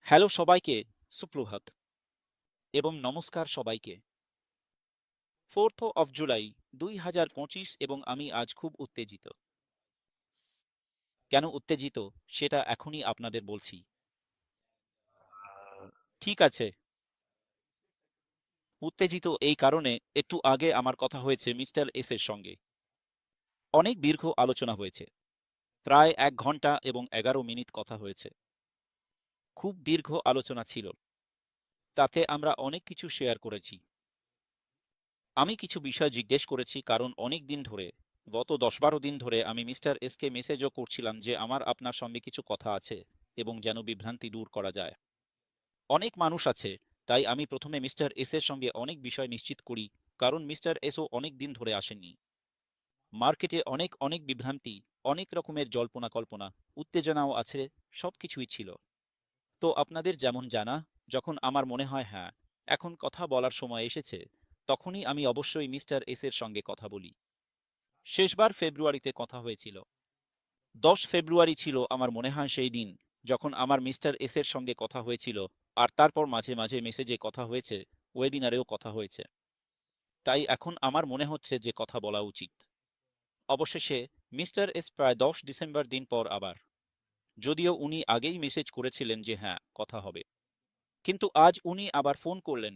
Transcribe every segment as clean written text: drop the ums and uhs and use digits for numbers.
Hello সবাইকে, সুপ্রভাত এবং নমস্কার সবাইকে। 4th অফ জুলাই 2025 এবং আমি আজ খুব উত্তেজিত। কেন উত্তেজিত সেটা এখনই আপনাদের বলছি। ঠিক আছে, উত্তেজিত এই কারণে একটু আগে আমার কথা হয়েছে মিস্টার এস এর সঙ্গে। অনেক দীর্ঘ আলোচনা হয়েছে। প্রায় 1 ঘন্টা এবং 11 মিনিট কথা হয়েছে। খুব দীর্ঘ আলোচনা ছিল। তাতে আমরা অনেক কিছু শেয়ার করেছি। আমি কিছু বিষয় জিজ্ঞেস করেছি কারণ অনেক দিন ধরে, গত 10-12 দিন ধরে আমি মিস্টার এসকে মেসেজও করছিলাম যে আমার আপনার সঙ্গে কিছু কথা আছে এবং যেন বিভ্রান্তি দূর করা যায়। অনেক মানুষ আছে, তাই আমি প্রথমে মিস্টার এস এর সঙ্গে অনেক বিষয় নিশ্চিত করি, কারণ মিস্টার এসও অনেক দিন ধরে আসেননি। মার্কেটে অনেক অনেক বিভ্রান্তি, অনেক রকমের জল্পনা কল্পনা, উত্তেজনাও আছে, সবকিছুই ছিল। তো আপনাদের যেমন জানা, যখন আমার মনে হয় হ্যাঁ, এখন কথা বলার সময় এসেছে, তখনই আমি অবশ্যই মিস্টার এস এর সঙ্গে কথা বলি। শেষবার ফেব্রুয়ারিতে কথা হয়েছিল। 10 ফেব্রুয়ারি ছিল আমার মনে হয় সেই দিন, যখন আমার মিস্টার এস এর সঙ্গে কথা হয়েছিল। আর তারপর মাঝে মাঝে মেসেজে কথা হয়েছে, ওয়েবিনারেও কথা হয়েছে। তাই এখন আমার মনে হচ্ছে যে কথা বলা উচিত। অবশেষে মিস্টার এস প্রায় 10 ডিসেম্বর দিন পর আবার, যদিও উনি আগেই মেসেজ করেছিলেন যে হ্যাঁ কথা হবে, কিন্তু আজ উনি আবার ফোন করলেন।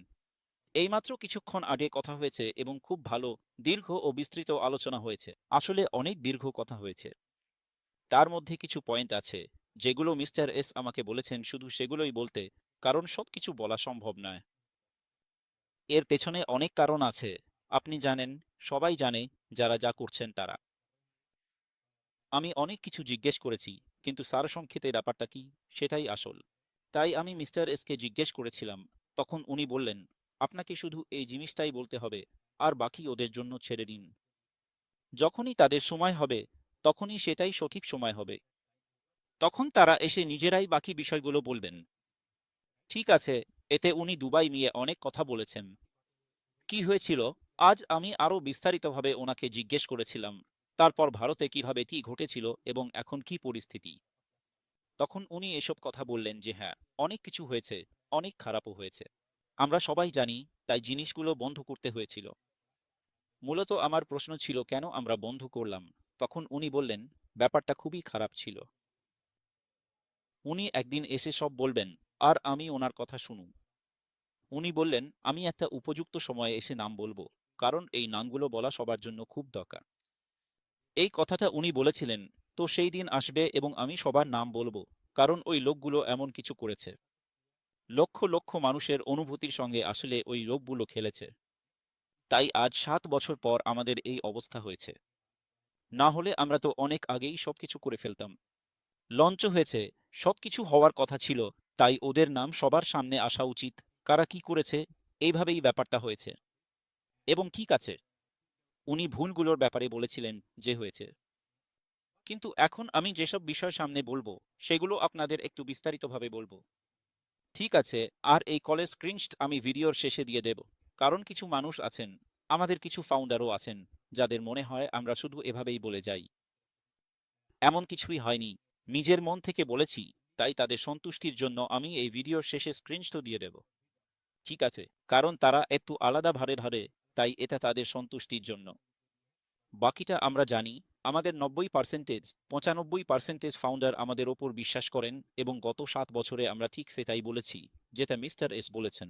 এইমাত্র কিছুক্ষণ আগে কথা হয়েছে এবং খুব ভালো, দীর্ঘ ও বিস্তৃত আলোচনা হয়েছে। আসলে অনেক দীর্ঘ কথা হয়েছে। তার মধ্যে কিছু পয়েন্ট আছে যেগুলো মিস্টার এস আমাকে বলেছেন শুধু সেগুলোই বলতে, কারণ সবকিছু বলা সম্ভব নয়। এর পেছনে অনেক কারণ আছে। আপনি জানেন, সবাই জানে, যারা যা করছেন তারা। আমি অনেক কিছু জিজ্ঞেস করেছি, কিন্তু সারসংক্ষেপে ব্যাপারটা কি সেটাই আসল। তাই আমি মিস্টার এসকে জিজ্ঞেস করেছিলাম। তখন উনি বললেন, আপনাকে শুধু এই জিনিসটাই বলতে হবে, আর বাকি ওদের জন্য ছেড়ে দিন। যখনই তাদের সময় হবে, তখনই সেটাই সঠিক সময় হবে। তখন তারা এসে নিজেরাই বাকি বিষয়গুলো বলবেন। ঠিক আছে, এতে উনি দুবাই নিয়ে অনেক কথা বলেছেন। কি হয়েছিল, আজ আমি আরো বিস্তারিতভাবে ওনাকে জিজ্ঞেস করেছিলাম। তারপর ভারতে কিভাবে কি ঘটেছিল এবং এখন কি পরিস্থিতি। তখন উনি এসব কথা বললেন যে হ্যাঁ, অনেক কিছু হয়েছে, অনেক খারাপও হয়েছে। আমরা সবাই জানি, তাই জিনিসগুলো বন্ধ করতে হয়েছিল। মূলত আমার প্রশ্ন ছিল কেন আমরা বন্ধ করলাম। তখন উনি বললেন, ব্যাপারটা খুবই খারাপ ছিল। উনি একদিন এসে সব বলবেন, আর আমি ওনার কথা শুনুন। উনি বললেন, আমি একটা উপযুক্ত সময়ে এসে নাম বলবো, কারণ এই নামগুলো বলা সবার জন্য খুব দরকার। এই কথাটা উনি বলেছিলেন। তো সেই দিন আসবে এবং আমি সবার নাম বলবো, কারণ ওই লোকগুলো এমন কিছু করেছে। লক্ষ লক্ষ মানুষের অনুভূতির সঙ্গে আসলে ওই লোকগুলো খেলেছে। তাই আজ 7 বছর পর আমাদের এই অবস্থা হয়েছে। না হলে আমরা তো অনেক আগেই সবকিছু করে ফেলতাম। লঞ্চ হয়েছে, সবকিছু হওয়ার কথা ছিল। তাই ওদের নাম সবার সামনে আসা উচিত, কারা কি করেছে। এইভাবেই ব্যাপারটা হয়েছে। এবং ঠিক আছে, উনি ভুলগুলোর ব্যাপারে বলেছিলেন যে হয়েছে। কিন্তু এখন আমি যেসব বিষয় সামনে বলবো, সেগুলো আপনাদের একটু বিস্তারিতভাবে বলবো। ঠিক আছে, আর এই কলেজ স্ক্রিনশট আমি ভিডিওর শেষে দিয়ে দেব। কারণ কিছু মানুষ আছেন, আমাদের কিছু ফাউন্ডারও আছেন, যাদের মনে হয় আমরা শুধু এভাবেই বলে যাই। এমন কিছুই হয়নি। নিজের মন থেকে বলেছি। তাই তাদের সন্তুষ্টির জন্য আমি এই ভিডিওর শেষে স্ক্রিনশট দিয়ে দেব। ঠিক আছে, কারণ তারা একটু আলাদা ভাবে ধরে, তাই এটা তাদের সন্তুষ্টির জন্য। বাকিটা আমরা জানি। আমাদের 90% 95% ফাউন্ডার আমাদের ওপর বিশ্বাস করেন এবং গত 7 বছরে আমরা ঠিক সেটাই বলেছি, যেটা মিস্টার এস বলেছেন।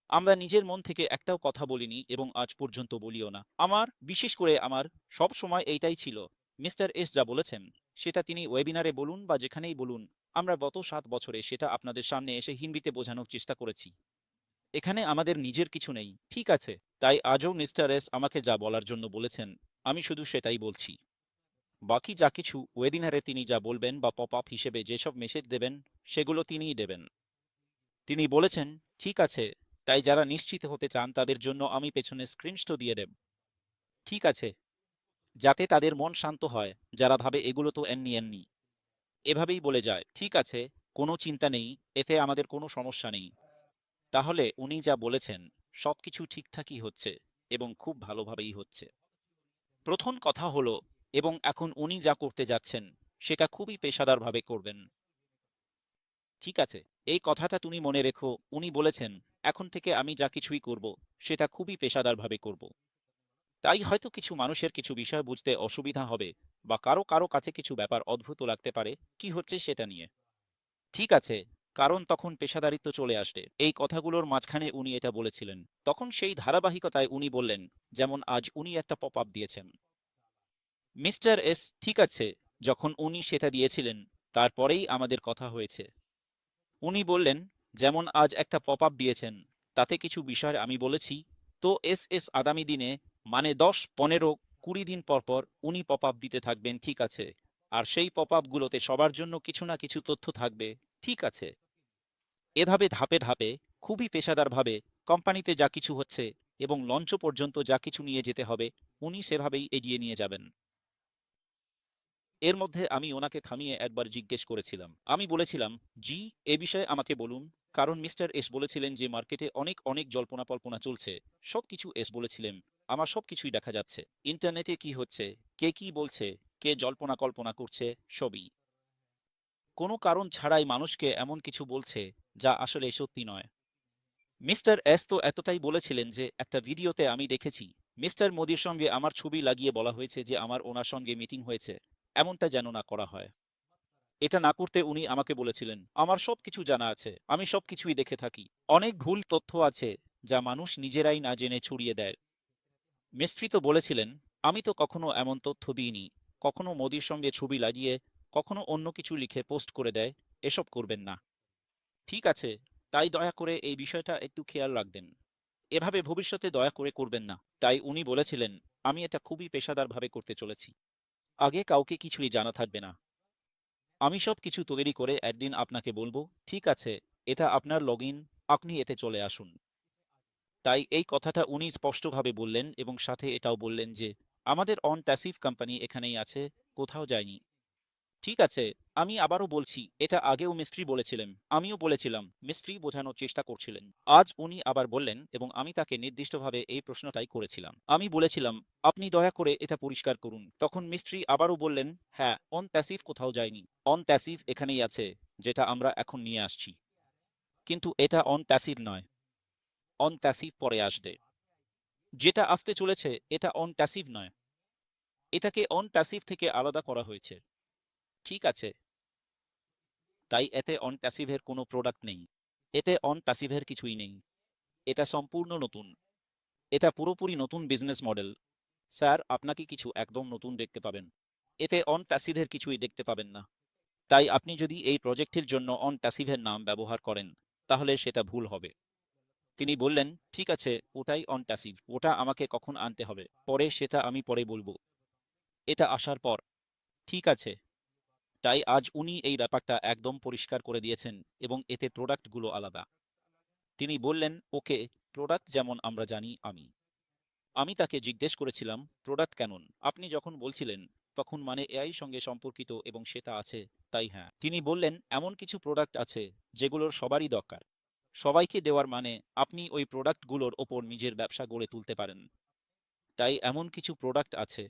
আমরা নিজের মন থেকে একটাও কথা বলিনি এবং আজ পর্যন্ত বলিও না। আমার, বিশেষ করে আমার, সব সময় এইটাই ছিল, মিস্টার এস যা বলেছেন, সেটা তিনি ওয়েবিনারে বলুন বা যেখানেই বলুন, আমরা গত 7 বছরে সেটা আপনাদের সামনে এসে হিন্দিতে বোঝানোর চেষ্টা করেছি। এখানে আমাদের নিজের কিছু নেই, ঠিক আছে? তাই আজও মিস্টার এস আমাকে যা বলার জন্য বলেছেন, আমি শুধু সেটাই বলছি। বাকি যা কিছু ওয়েবিনারে তিনি যা বলবেন বা পপ আপ হিসেবে যেসব মেসেজ দেবেন, সেগুলো তিনিই দেবেন। তিনি বলেছেন, ঠিক আছে, তাই যারা নিশ্চিত হতে চান তাদের জন্য আমি পেছনে স্ক্রিনশট দিয়ে দেব। ঠিক আছে, যাতে তাদের মন শান্ত হয়, যারা ভাবে এগুলো তো এমনি এমনি, এভাবেই বলে যায়। ঠিক আছে, কোনো চিন্তা নেই, এতে আমাদের কোনো সমস্যা নেই। তাহলে উনি যা বলেছেন, সবকিছু ঠিকঠাকই হচ্ছে এবং খুব ভালোভাবেই হচ্ছে। প্রথম কথা হলো, এবং এখন উনি যা করতে যাচ্ছেন, সেটা খুবই পেশাদারভাবে করবেন। ঠিক আছে, এই কথাটা তুমি মনে রেখো। উনি বলেছেন, এখন থেকে আমি যা কিছুই করব সেটা খুবই পেশাদারভাবে করব। তাই হয়তো কিছু মানুষের কিছু বিষয় বুঝতে অসুবিধা হবে, বা কারো কারো কাছে কিছু ব্যাপার অদ্ভুত লাগতে পারে কি হচ্ছে সেটা নিয়ে। ঠিক আছে, কারণ তখন পেশাদারিত্ব চলে আসবে। এই কথাগুলোর মাঝখানে উনি এটা বলেছিলেন। তখন সেই ধারাবাহিকতায় উনি বললেন, যেমন আজ উনি একটা পপ আপ দিয়েছেন। মিস্টার এস ঠিক আছে, যখন উনি সেটা দিয়েছিলেন তারপরেই আমাদের কথা হয়েছে। উনি বললেন, যেমন আজ একটা পপ আপ দিয়েছেন, তাতে কিছু বিষয় আমি বলেছি। তো এস এস আগামী দিনে, মানে 10, 15, 20 দিন পর পর উনি পপ আপ দিতে থাকবেন, ঠিক আছে? আর সেই পপ আপগুলোতে সবার জন্য কিছু না কিছু তথ্য থাকবে, ঠিক আছে? এভাবে ধাপে ধাপে, খুবই পেশাদারভাবে কোম্পানিতে যা কিছু হচ্ছে এবং লঞ্চ পর্যন্ত যা কিছু নিয়ে যেতে হবে, উনি সেভাবেই এগিয়ে নিয়ে যাবেন। এর মধ্যে আমি ওনাকে থামিয়ে একবার জিজ্ঞেস করেছিলাম। আমি বলেছিলাম, জি, এ বিষয়ে আমাকে বলুন। কারণ মিস্টার এস বলেছিলেন যে মার্কেটে অনেক অনেক জল্পনা কল্পনা চলছে। সবকিছু এস বলেছিলেন, আমার সবকিছুই দেখা যাচ্ছে। ইন্টারনেটে কি হচ্ছে, কে কি বলছে, কে জল্পনা কল্পনা করছে, সবই। কোনো কারণ ছাড়াই মানুষকে এমন কিছু বলছে যা আসলে সত্যি নয়। মিস্টার এস তো এতটাই বলেছিলেন যে একটা ভিডিওতে আমি দেখেছি মিস্টার মোদির সঙ্গে আমার ছবি লাগিয়ে বলা হয়েছে যে আমার ওনার সঙ্গে মিটিং হয়েছে। এমনটা যেন না করা হয়। এটা না করতে উনি আমাকে বলেছিলেন, আমার সবকিছু জানা আছে, আমি সবকিছুই দেখে থাকি। অনেক ভুল তথ্য আছে যা মানুষ নিজেরাই না জেনে ছড়িয়ে দেয়। মিস্ত্রি তো বলেছিলেন, আমি তো কখনো এমন তথ্য দিইনি। কখনো মোদির সঙ্গে ছবি লাগিয়ে, কখনো অন্য কিছু লিখে পোস্ট করে দেয়। এসব করবেন না। ঠিক আছে, তাই দয়া করে এই বিষয়টা একটু খেয়াল রাখবেন। এভাবে ভবিষ্যতে দয়া করে করবেন না। তাই উনি বলেছিলেন, আমি এটা খুবই পেশাদারভাবে করতে চলেছি। আগে কাউকে কিছুই জানা থাকবে না। আমি সব কিছু তৈরি করে একদিন আপনাকে বলবো, ঠিক আছে, এটা আপনার লগইন, আপনি এতে চলে আসুন। তাই এই কথাটা উনি স্পষ্টভাবে বললেন এবং সাথে এটাও বললেন যে আমাদের অন ট্যাসিভ কোম্পানি এখানেই আছে, কোথাও যায়নি। ঠিক আছে, আমি আবারও বলছি, এটা আগেও মিস্ত্রি বলেছিলেন, আমিও বলেছিলাম, মিস্ত্রি বোঝানোর চেষ্টা করছিলেন। আজ উনি আবার বললেন এবং আমি তাকে নির্দিষ্টভাবে এই প্রশ্নটাই করেছিলাম। আমি বলেছিলাম, আপনি দয়া করে এটা পরিষ্কার করুন। তখন মিস্ত্রি আবারও বললেন, হ্যাঁ, অন প্যাসিভ কোথাও যায়নি। অন প্যাসিভ এখানেই আছে, যেটা আমরা এখন নিয়ে আসছি। কিন্তু এটা অন প্যাসিভ নয়, অন প্যাসিভ পরে আসবে। যেটা আসতে চলেছে এটা অন প্যাসিভ নয়, এটাকে অন প্যাসিভ থেকে আলাদা করা হয়েছে। ঠিক আছে, তাই এতে অন প্যাসিভের কোনো প্রোডাক্ট নেই। এতে অন প্যাসিভের কিছুই নেই। এটা সম্পূর্ণ নতুন। এটা পুরোপুরি নতুন বিজনেস মডেল। স্যার, আপনাকে কিছু একদম নতুন দেখতে পাবেন। এতে অন প্যাসিভের কিছুই দেখতে পাবেন না। তাই আপনি যদি এই প্রজেক্টের জন্য অন প্যাসিভের নাম ব্যবহার করেন, তাহলে সেটা ভুল হবে। তিনি বললেন, ঠিক আছে, ওটাই অন প্যাসিভ। ওটা আমাকে কখন আনতে হবে পরে, সেটা আমি পরে বলবো। এটা আসার পর। ঠিক আছে। তাই আজ উনি এই ব্যাপারটা একদম পরিষ্কার করে দিয়েছেন এবং এতে প্রোডাক্টগুলো আলাদা। তিনি বললেন, ওকে, প্রোডাক্ট যেমন আমরা জানি। আমি তাকে জিজ্ঞেস করেছিলাম, প্রোডাক্ট কেমন? আপনি যখন বলছিলেন তখন মানে এআই সঙ্গে সম্পর্কিত এবং সেটা আছে, তাই হ্যাঁ। তিনি বললেন, এমন কিছু প্রোডাক্ট আছে যেগুলোর সবারই দরকার। সবাইকে দেওয়ার মানে আপনি ওই প্রোডাক্টগুলোর ওপর নিজের ব্যবসা গড়ে তুলতে পারেন। তাই এমন কিছু প্রোডাক্ট আছে।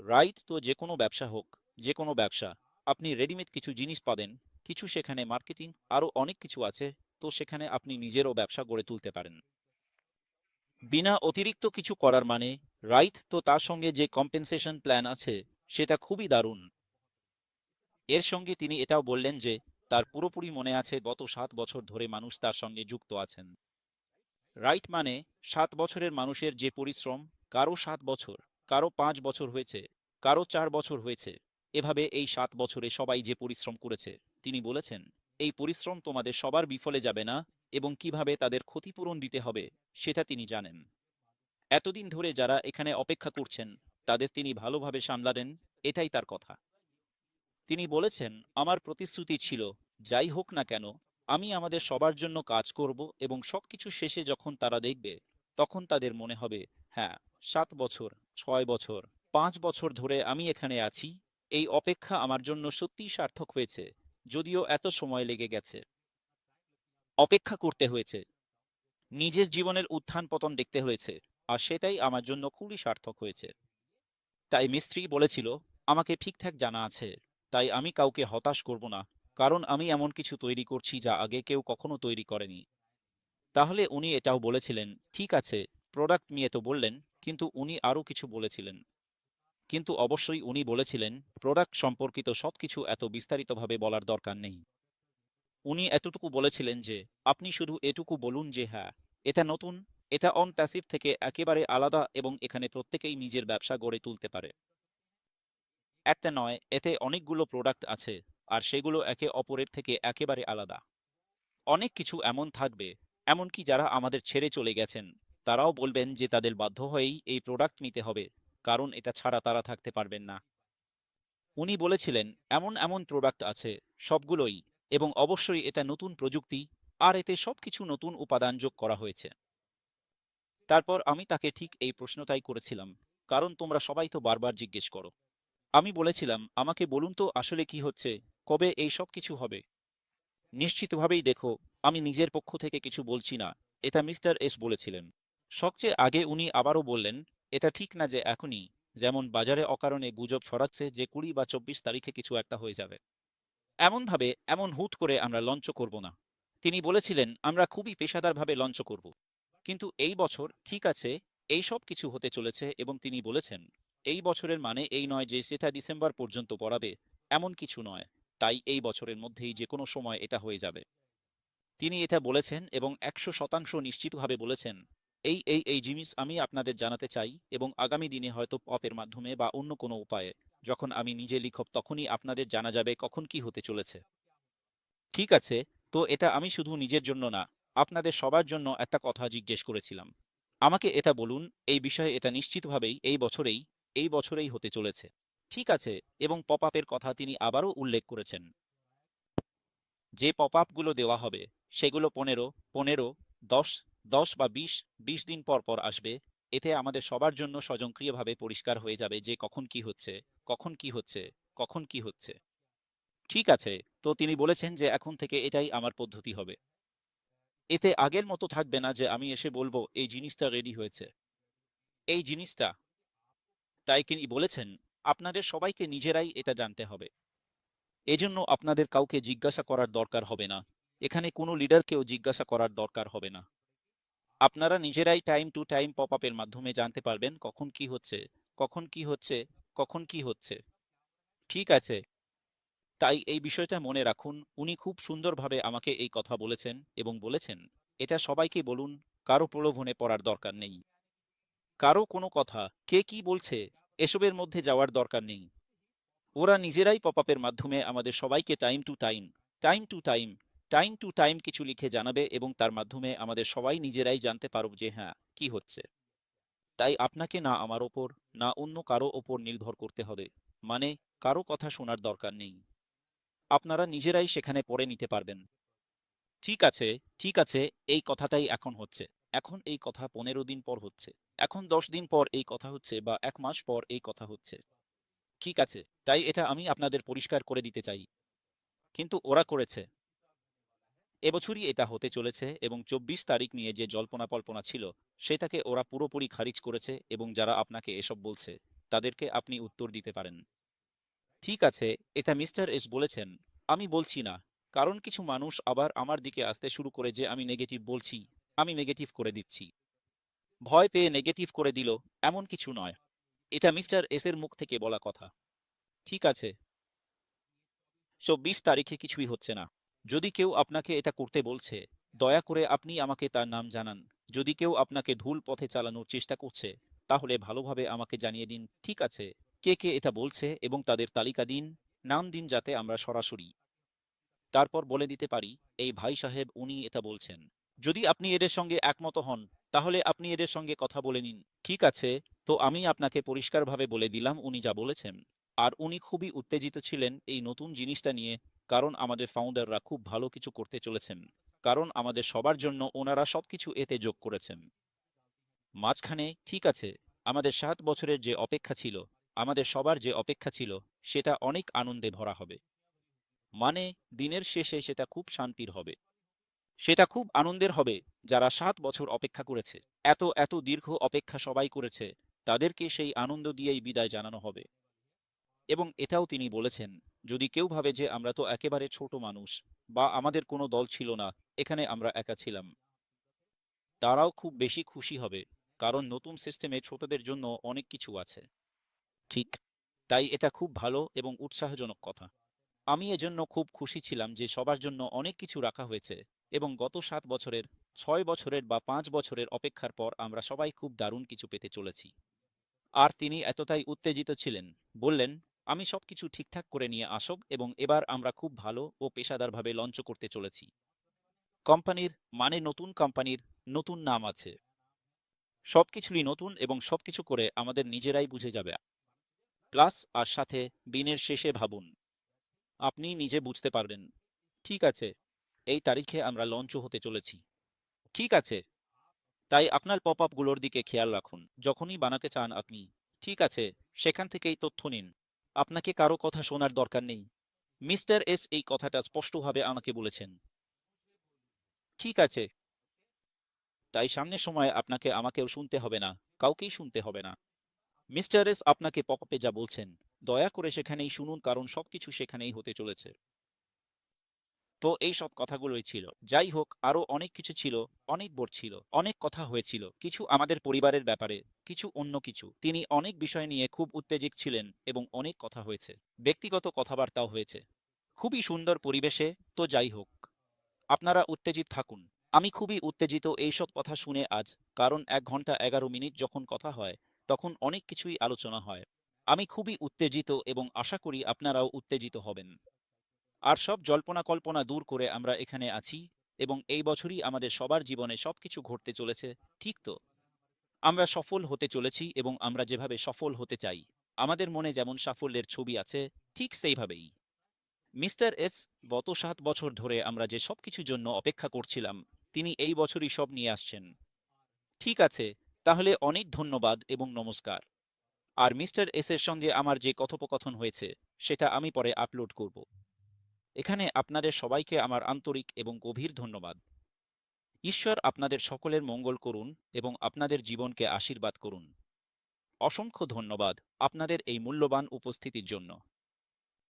রাইট, তো যে কোনো ব্যবসা হোক, যে কোনো ব্যবসা, আপনি রেডিমেড কিছু জিনিস পাবেন, কিছু সেখানে মার্কেটিং, আরো অনেক কিছু আছে। তো সেখানে আপনি নিজেরও ব্যবসা গড়ে তুলতে পারেন বিনা অতিরিক্ত কিছু করার মানে। রাইট, তো তার সঙ্গে যে কম্পেনসেশন প্ল্যান আছে সেটা খুবই দারুণ। এর সঙ্গে তিনি এটাও বললেন যে তার পুরোপুরি মনে আছে গত 7 বছর ধরে মানুষ তার সঙ্গে যুক্ত আছেন। রাইট, মানে 7 বছরের মানুষের যে পরিশ্রম, কারো 7 বছর, কারো 5 বছর হয়েছে, কারো 4 বছর হয়েছে। এভাবে এই 7 বছরে সবাই যে পরিশ্রম করেছে, তিনি বলেছেন, এই পরিশ্রম তোমাদের সবার বিফলে যাবে না এবং কিভাবে তাদের ক্ষতিপূরণ দিতে হবে সেটা তিনি জানেন। এতদিন ধরে যারা এখানে অপেক্ষা করছেন তাদের তিনি ভালোভাবে সামলালেন, এটাই তার কথা। তিনি বলেছেন, আমার প্রতিশ্রুতি ছিল, যাই হোক না কেন, আমি আমাদের সবার জন্য কাজ করব এবং সবকিছু শেষে যখন তারা দেখবে, তখন তাদের মনে হবে, হ্যাঁ, 7 বছর, 6 বছর, 5 বছর ধরে আমি এখানে আছি। এই অপেক্ষা আমার জন্য সত্যিই সার্থক হয়েছে, যদিও এত সময় লেগে গেছে। অপেক্ষা করতে হয়েছে, নিজের জীবনের উত্থান পতন দেখতে হয়েছে, আর সেটাই আমার জন্য খুবই সার্থক হয়েছে। তাই মিস্ত্রি বলেছিল, আমাকে ঠিকঠাক জানা আছে, তাই আমি কাউকে হতাশ করব না, কারণ আমি এমন কিছু তৈরি করছি যা আগে কেউ কখনো তৈরি করেনি। তাহলে উনি এটাও বলেছিলেন, ঠিক আছে, প্রোডাক্ট নিয়ে তো বললেন, কিন্তু উনি আরও কিছু বলেছিলেন। কিন্তু অবশ্যই উনি বলেছিলেন, প্রোডাক্ট সম্পর্কিত সবকিছু এত বিস্তারিতভাবে বলার দরকার নেই। উনি এতটুকু বলেছিলেন যে, আপনি শুধু এটুকু বলুন যে হ্যাঁ, এটা নতুন, এটা অন প্যাসিভ থেকে একেবারে আলাদা এবং এখানে প্রত্যেকেই নিজের ব্যবসা গড়ে তুলতে পারে। একটা নয়, এতে অনেকগুলো প্রোডাক্ট আছে, আর সেগুলো একে অপরের থেকে একেবারে আলাদা। অনেক কিছু এমন থাকবে, এমনকি যারা আমাদের ছেড়ে চলে গেছেন, তারাও বলবেন যে তাদের বাধ্য হয়েই এই প্রোডাক্ট নিতে হবে, কারণ এটা ছাড়া তারা থাকতে পারবেন না। উনি বলেছিলেন, এমন এমন প্রোডাক্ট আছে, সবগুলোই, এবং অবশ্যই এটা নতুন প্রযুক্তি, আর এতে সবকিছু নতুন উপাদান যোগ করা হয়েছে। তারপর আমি তাকে ঠিক এই প্রশ্নটাই করেছিলাম, কারণ তোমরা সবাই তো বারবার জিজ্ঞেস করো। আমি বলেছিলাম, আমাকে বলুন তো আসলে কি হচ্ছে, কবে এই সব কিছু হবে? নিশ্চিতভাবেই দেখো, আমি নিজের পক্ষ থেকে কিছু বলছি না, এটা মিস্টার এস বলেছিলেন। সবচেয়ে আগে উনি আবারও বললেন, এটা ঠিক না যে এখনই, যেমন বাজারে অকারণে গুজব ছড়াচ্ছে যে 20 বা 24 তারিখে কিছু একটা হয়ে যাবে। এমনভাবে এমন হুট করে আমরা লঞ্চ করব না। তিনি বলেছিলেন, আমরা খুবই পেশাদারভাবে লঞ্চ করব। কিন্তু এই বছর, ঠিক আছে, এই সব কিছু হতে চলেছে, এবং তিনি বলেছেন, এই বছরের মানে এই নয় যে সেটা ডিসেম্বর পর্যন্ত পড়াবে, এমন কিছু নয়। তাই এই বছরের মধ্যেই যে কোনো সময় এটা হয়ে যাবে। তিনি এটা বলেছেন এবং 100% নিশ্চিতভাবে বলেছেন, এই জিনিস আমি আপনাদের জানাতে চাই, এবং আগামী দিনে হয়তো পপের মাধ্যমে বা অন্য কোনো উপায়ে, যখন আমি নিজে লিখব তখনই আপনাদের জানা যাবে কখন কি হতে চলেছে। ঠিক আছে, তো এটা আমি শুধু নিজের জন্য না, আপনাদের সবার জন্য একটা কথা জিজ্ঞেস করেছিলাম। আমাকে এটা বলুন, এই বিষয়ে এটা নিশ্চিতভাবেই এই বছরেই হতে চলেছে। ঠিক আছে, এবং পপ আপের কথা তিনি আবারও উল্লেখ করেছেন। যে পপ আপগুলো দেওয়া হবে, সেগুলো 15, 10, 10 বা 20 দিন পর পর আসবে। এতে আমাদের সবার জন্য স্বয়ংক্রিয়ভাবে পরিষ্কার হয়ে যাবে যে কখন কি হচ্ছে, কখন কি হচ্ছে, কখন কি হচ্ছে। ঠিক আছে, তো তিনি বলেছেন যে এখন থেকে এটাই আমার পদ্ধতি হবে। এতে আগের মতো থাকবে না যে আমি এসে বলবো এই জিনিসটা রেডি হয়েছে, এই জিনিসটা। তাই তিনি বলেছেন, আপনাদের সবাইকে নিজেরাই এটা জানতে হবে। এজন্য আপনাদের কাউকে জিজ্ঞাসা করার দরকার হবে না। এখানে কোনো লিডারকেও জিজ্ঞাসা করার দরকার হবে না। আপনারা নিজেরাই টাইম টু টাইম পপ আপের মাধ্যমে জানতে পারবেন কখন কি হচ্ছে, কখন কি হচ্ছে, কখন কি হচ্ছে। ঠিক আছে, তাই এই বিষয়টা মনে রাখুন। উনি খুব সুন্দরভাবে আমাকে এই কথা বলেছেন এবং বলেছেন, এটা সবাইকে বলুন, কারো প্রলোভনে পড়ার দরকার নেই। কারো কোনো কথা, কে কি বলছে, এসবের মধ্যে যাওয়ার দরকার নেই। ওরা নিজেরাই পপ আপের মাধ্যমে আমাদের সবাইকে time to time, time to time কিছু লিখে জানাবে, এবং তার মাধ্যমে আমাদের সবাই নিজেরাই জানতে পারব যে হ্যাঁ, কি হচ্ছে। তাই আপনাকে না আমার ওপর, না অন্য কারো ওপর নির্ভর করতে হবে। মানে, কারো কথা শোনার দরকার নেই। আপনারা নিজেরাই সেখানে পড়ে নিতে পারবেন। ঠিক আছে, ঠিক আছে, এই কথাটাই এখন হচ্ছে। এখন এই কথা 15 দিন পর হচ্ছে। এখন 10 দিন পর এই কথা হচ্ছে, বা 1 মাস পর এই কথা হচ্ছে। ঠিক আছে, তাই এটা আমি আপনাদের পরিষ্কার করে দিতে চাই। কিন্তু ওরা করেছে। এবছরই এটা হতে চলেছে, এবং 24 তারিখ নিয়ে যে জল্পনা কল্পনা ছিল, সেটাকে ওরা পুরোপুরি খারিজ করেছে, এবং যারা আপনাকে এসব বলছে, তাদেরকে আপনি উত্তর দিতে পারেন। ঠিক আছে, এটা মিস্টার এস বলেছেন। আমি বলছি না, কারণ কিছু মানুষ আবার আমার দিকে আসতে শুরু করে যে আমি নেগেটিভ বলছি, আমি নেগেটিভ করে দিচ্ছি। ভয় পেয়ে নেগেটিভ করে দিল, এমন কিছু নয়। এটা মিস্টার এস এর মুখ থেকে বলা কথা। ঠিক আছে, 24 তারিখে কিছুই হচ্ছে না। যদি কেউ আপনাকে এটা করতে বলছে, দয়া করে আপনি আমাকে তার নাম জানান। যদি কেউ আপনাকে ভুল পথে চালানোর চেষ্টা করছে, তাহলে ভালোভাবে আমাকে জানিয়ে দিন, ঠিক আছে? কে কে এটা বলছে এবং তাদের তালিকা দিন, নাম দিন, যাতে আমরা সরাসরি তারপর বলে দিতে পারি, এই ভাই সাহেব উনি এটা বলছেন। যদি আপনি এদের সঙ্গে একমত হন, তাহলে আপনি এদের সঙ্গে কথা বলে নিন। ঠিক আছে, তো আমি আপনাকে পরিষ্কারভাবে বলে দিলাম উনি যা বলেছেন। আর উনি খুবই উত্তেজিত ছিলেন এই নতুন জিনিসটা নিয়ে, কারণ আমাদের ফাউন্ডাররা খুব ভালো কিছু করতে চলেছেন। কারণ আমাদের সবার জন্য ওনারা সবকিছু এতে যোগ করেছেন। মাঝখানে, ঠিক আছে, আমাদের 7 বছরের যে অপেক্ষা ছিল, আমাদের সবার যে অপেক্ষা ছিল, সেটা অনেক আনন্দে ভরা হবে। মানে, দিনের শেষে সেটা খুব শান্তির হবে। সেটা খুব আনন্দের হবে। যারা 7 বছর অপেক্ষা করেছে, এত এত দীর্ঘ অপেক্ষা সবাই করেছে, তাদেরকে সেই আনন্দ দিয়েই বিদায় জানানো হবে। এবং এটাও তিনি বলেছেন, যদি কেউ ভাবে যে আমরা তো একেবারে ছোট মানুষ বা আমাদের কোনো দল ছিল না, এখানে আমরা একা ছিলাম, তারাও খুব বেশি খুশি হবে, কারণ নতুন সিস্টেমে ছোটদের জন্য অনেক কিছু আছে। ঠিক, তাই এটা খুব ভালো এবং উৎসাহজনক কথা। আমি এজন্য খুব খুশি ছিলাম যে সবার জন্য অনেক কিছু রাখা হয়েছে, এবং গত 7 বছরের, 6 বছরের বা 5 বছরের অপেক্ষার পর আমরা সবাই খুব দারুণ কিছু পেতে চলেছি। আর তিনি এতটাই উত্তেজিত ছিলেন, বললেন, আমি সবকিছু ঠিকঠাক করে নিয়ে আসব এবং এবার আমরা খুব ভালো ও পেশাদারভাবে লঞ্চ করতে চলেছি। কোম্পানির, মানে নতুন কোম্পানির নতুন নাম আছে। সবকিছুই নতুন এবং সবকিছু করে আমাদের নিজেরাই বুঝে যাবে। প্লাস আর সাথে দিনের শেষে ভাবুন, আপনি নিজে বুঝতে পারবেন। ঠিক আছে, এই তারিখে আমরা লঞ্চ হতে চলেছি। ঠিক আছে, তাই আপনার পপ আপগুলোর দিকে খেয়াল রাখুন, যখনই বানাতে চান আপনি। ঠিক আছে, সেখান থেকেই তথ্য নিন। আপনাকে কারো কথা শোনার দরকার নেই। মিস্টার এস এই কথাটা স্পষ্টভাবে আমাকে বলেছেন। ঠিক আছে, তাই সামনের সময় আপনাকে আমাকেও শুনতে হবে না, কাউকেই শুনতে হবে না। মিস্টার এস আপনাকে পপ আপে যা বলছেন, দয়া করে সেখানেই শুনুন, কারণ সবকিছু সেখানেই হতে চলেছে। তো এই সব কথাগুলোই ছিল। যাই হোক, আরো অনেক কিছু ছিল, অনেক বোর্ড ছিল, অনেক কথা হয়েছিল, কিছু আমাদের পরিবারের ব্যাপারে, কিছু অন্য কিছু। তিনি অনেক বিষয় নিয়ে খুব উত্তেজিত ছিলেন এবং অনেক কথা হয়েছে, ব্যক্তিগত কথাবার্তাও হয়েছে, খুবই সুন্দর পরিবেশে। তো যাই হোক, আপনারা উত্তেজিত থাকুন। আমি খুবই উত্তেজিত এইসব কথা শুনে আজ, কারণ 1 ঘন্টা 11 মিনিট যখন কথা হয়, তখন অনেক কিছুই আলোচনা হয়। আমি খুবই উত্তেজিত এবং আশা করি আপনারাও উত্তেজিত হবেন। আর সব জল্পনা কল্পনা দূর করে আমরা এখানে আছি, এবং এই বছরই আমাদের সবার জীবনে সবকিছু ঘটতে চলেছে, ঠিক তো? আমরা সফল হতে চলেছি এবং আমরা যেভাবে সফল হতে চাই, আমাদের মনে যেমন সাফল্যের ছবি আছে, ঠিক সেইভাবেই। মিস্টার এস, গত 7 বছর ধরে আমরা যে সবকিছুর জন্য অপেক্ষা করছিলাম, তিনি এই বছরই সব নিয়ে আসছেন। ঠিক আছে, তাহলে অনেক ধন্যবাদ এবং নমস্কার। আর মিস্টার এস এর সঙ্গে আমার যে কথোপকথন হয়েছে, সেটা আমি পরে আপলোড করব। এখানে আপনাদের সবাইকে আমার আন্তরিক এবং গভীর ধন্যবাদ। ঈশ্বর আপনাদের সকলের মঙ্গল করুন এবং আপনাদের জীবনকে আশীর্বাদ করুন। অসংখ্য ধন্যবাদ আপনাদের এই মূল্যবান উপস্থিতির জন্য।